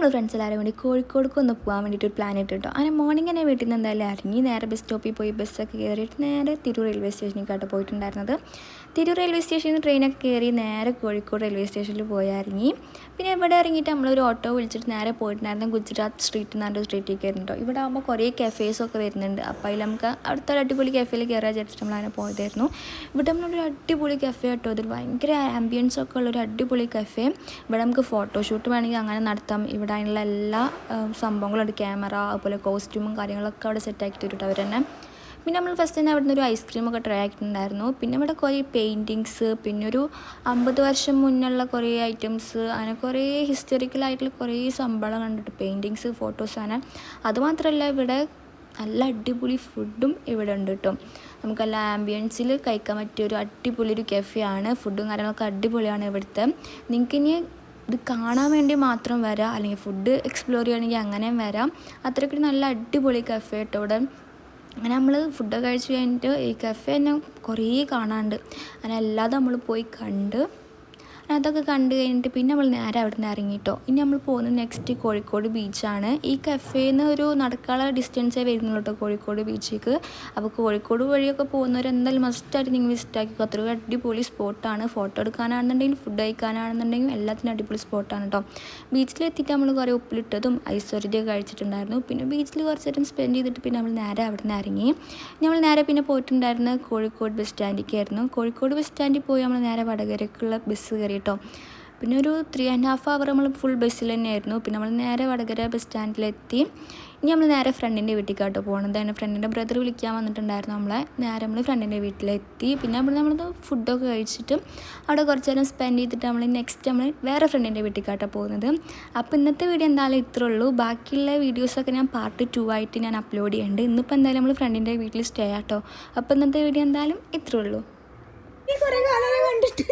നമ്മൾ ഫ്രണ്ട്സ് എല്ലാവരും കൂടി കോഴിക്കോടേക്ക് ഒന്ന് പോകാൻ വേണ്ടിയിട്ട് ഒരു പ്ലാൻ ഇട്ടിട്ടോ. അങ്ങനെ മോർണിംഗ് തന്നെ വീട്ടിൽ നിന്ന് എന്തായാലും ഇറങ്ങി നേരെ ബസ് സ്റ്റോപ്പിൽ പോയി ബസ്സൊക്കെ കയറിയിട്ട് നേരെ തിരൂർ റെയിൽവേ സ്റ്റേഷനിലേക്കായിട്ട് പോയിട്ടുണ്ടായിരുന്നത്. തിരൂർ റെയിൽവേ സ്റ്റേഷനിൽ നിന്ന് ട്രെയിനൊക്കെ കയറി നേരെ കോഴിക്കോട് റെയിൽവേ സ്റ്റേഷനിൽ പോയി ഇറങ്ങി. പിന്നെ ഇവിടെ ഇറങ്ങിയിട്ട് നമ്മളൊരു ഓട്ടോ വിളിച്ചിട്ട് നേരെ പോയിട്ടുണ്ടായിരുന്നു ഗുജറാത്ത് സ്ട്രീറ്റ് എന്ന് പറഞ്ഞൊരു സ്ട്രീറ്റിൽ കയറുന്നുണ്ടോ. ഇവിടെ ആകുമ്പോൾ കുറേ കഫേസൊക്കെ വരുന്നുണ്ട്. അപ്പോൾ അതിൽ നമുക്ക് അടുത്തൊരു അടിപൊളി കഫേയിൽ കയറാൻ വിചാരിച്ചിട്ട് നമ്മളങ്ങനെ പോയതായിരുന്നു. ഇവിടെ നമ്മളൊരു അടിപൊളി കഫേ കേട്ടോ. അതിൽ ഭയങ്കര ആംബിയൻസ് ഒക്കെ ഉള്ളൊരു അടിപൊളി കഫേ. ഇവിടെ നമുക്ക് ഫോട്ടോഷൂട്ട് വേണമെങ്കിൽ അങ്ങനെ നടത്താം. ഇവിടെ അതിനുള്ള എല്ലാ സംഭവങ്ങളുണ്ട്. ക്യാമറ അതുപോലെ കോസ്റ്റ്യൂമും കാര്യങ്ങളൊക്കെ അവിടെ സെറ്റാക്കി തരും അവർ തന്നെ. പിന്നെ നമ്മൾ ഫസ്റ്റ് തന്നെ അവിടെ നിന്ന് ഒരു ഐസ്ക്രീമൊക്കെ ട്രൈ ആക്കിയിട്ടുണ്ടായിരുന്നു. പിന്നെ ഇവിടെ കുറേ പെയിൻറ്റിങ്സ്, പിന്നെ ഒരു 50 വർഷം മുന്നുള്ള കുറേ ഐറ്റംസ്, അങ്ങനെ കുറേ ഹിസ്റ്റോറിക്കലായിട്ടുള്ള കുറേ സംഭവം കണ്ടിട്ട് പെയിൻറ്റിങ്സ്, ഫോട്ടോസ് അങ്ങനെ. അതുമാത്രമല്ല ഇവിടെ നല്ല അടിപൊളി ഫുഡും ഇവിടെ ഉണ്ട് കേട്ടോ. നമുക്കെല്ലാം ആംബിയൻസിൽ കഴിക്കാൻ പറ്റിയ ഒരു അടിപൊളി ഒരു കഫേ ആണ്. ഫുഡും കാര്യങ്ങളൊക്കെ അടിപൊളിയാണ് ഇവിടുത്തെ. നിങ്ങൾക്കിനി ഇത് കാണാൻ വേണ്ടി മാത്രം വരാം, അല്ലെങ്കിൽ ഫുഡ് എക്സ്പ്ലോർ ചെയ്യണമെങ്കിൽ അങ്ങനെയും വരാം. അത്രയ്ക്ക് നല്ല അടിപൊളി കഫേ കേട്ടോ ഇവിടെ. അങ്ങനെ നമ്മൾ ഫുഡ് കഴിച്ച് കഴിഞ്ഞിട്ട് ഈ കഫേ തന്നെ കുറേ കാണാനുണ്ട്. അങ്ങനെ അല്ലാതെ നമ്മൾ പോയി കണ്ട് അതൊക്കെ കണ്ടു കഴിഞ്ഞിട്ട് പിന്നെ നമ്മൾ നേരെ അവിടെ നിന്ന് ഇറങ്ങിയിട്ടോ. ഇനി നമ്മൾ പോകുന്നത് നെക്സ്റ്റ് കോഴിക്കോട് ബീച്ചാണ്. ഈ കഫേന്ന് ഒരു നടക്കാനുള്ള ഡിസ്റ്റൻസേ വരുന്നുള്ളൂ കേട്ടോ കോഴിക്കോട് ബീച്ചിലേക്ക്. അപ്പോൾ കോഴിക്കോട് വഴിയൊക്കെ പോകുന്നവർ എന്തായാലും മസ്റ്റായിട്ട് നിങ്ങൾ വിസിറ്റ് ആക്കിക്കോ. അത്രയും അടിപൊളി സ്പോട്ടാണ്. ഫോട്ടോ എടുക്കാനാണെന്നുണ്ടെങ്കിലും ഫുഡ് കഴിക്കാനാണെന്നുണ്ടെങ്കിലും എല്ലാത്തിനും അടിപൊളി സ്പോട്ടാണ് കേട്ടോ. ബീച്ചിലെത്തിയിട്ട് നമ്മൾ കുറേ ഉപ്പിലിട്ടതും ഐശ്വര്യയൊക്കെ കഴിച്ചിട്ടുണ്ടായിരുന്നു. പിന്നെ ബീച്ചിൽ കുറച്ച് നേരം സ്പെൻഡ് ചെയ്തിട്ട് പിന്നെ നമ്മൾ നേരെ അവിടെ നിന്ന് ഇറങ്ങി. നമ്മൾ നേരെ പിന്നെ പോയിട്ടുണ്ടായിരുന്നത് കോഴിക്കോട് ബസ് സ്റ്റാൻഡിലേക്കായിരുന്നു. കോഴിക്കോട് ബസ് സ്റ്റാൻഡിൽ പോയി നമ്മൾ നേരെ വടകരയ്ക്കുള്ള ബസ് കയറി കേട്ടോ. പിന്നെ ഒരു 3.5 hour നമ്മൾ ഫുൾ ബസ്സിൽ തന്നെയായിരുന്നു. പിന്നെ നമ്മൾ നേരെ വടകര ബസ് സ്റ്റാൻഡിലെത്തി. ഇനി നമ്മൾ നേരെ ഫ്രണ്ടിൻ്റെ വീട്ടിലേക്കാട്ടോ പോകുന്നത്. അതിന് ഫ്രണ്ടിൻ്റെ ബ്രദർ വിളിക്കാൻ വന്നിട്ടുണ്ടായിരുന്നു നമ്മളെ. നേരെ നമ്മൾ ഫ്രണ്ടിൻ്റെ വീട്ടിലെത്തി. പിന്നെ നമ്മൾ ഫുഡൊക്കെ കഴിച്ചിട്ട് അവിടെ കുറച്ച് നേരം സ്പെൻഡ് ചെയ്തിട്ട് നമ്മൾ നെക്സ്റ്റ് നമ്മൾ വേറെ ഫ്രണ്ടിൻ്റെ വീട്ടിലേക്കാട്ടോ പോകുന്നത്. അപ്പോൾ ഇന്നത്തെ വീഡിയോ എന്തായാലും ഇത്രേ ഉള്ളൂ. ബാക്കിയുള്ള വീഡിയോസൊക്കെ ഞാൻ പാർട്ട് 2 ആയിട്ട് ഞാൻ അപ്ലോഡ് ചെയ്യുന്നുണ്ട്. ഇന്നിപ്പോൾ എന്തായാലും നമ്മൾ ഫ്രണ്ടിൻ്റെ വീട്ടിൽ സ്റ്റേ ആട്ടോ. അപ്പോൾ ഇന്നത്തെ വീഡിയോ എന്തായാലും ഇത്രേ ഉള്ളൂ. ഈ കുറേ കാലം കണ്ടിട്ട്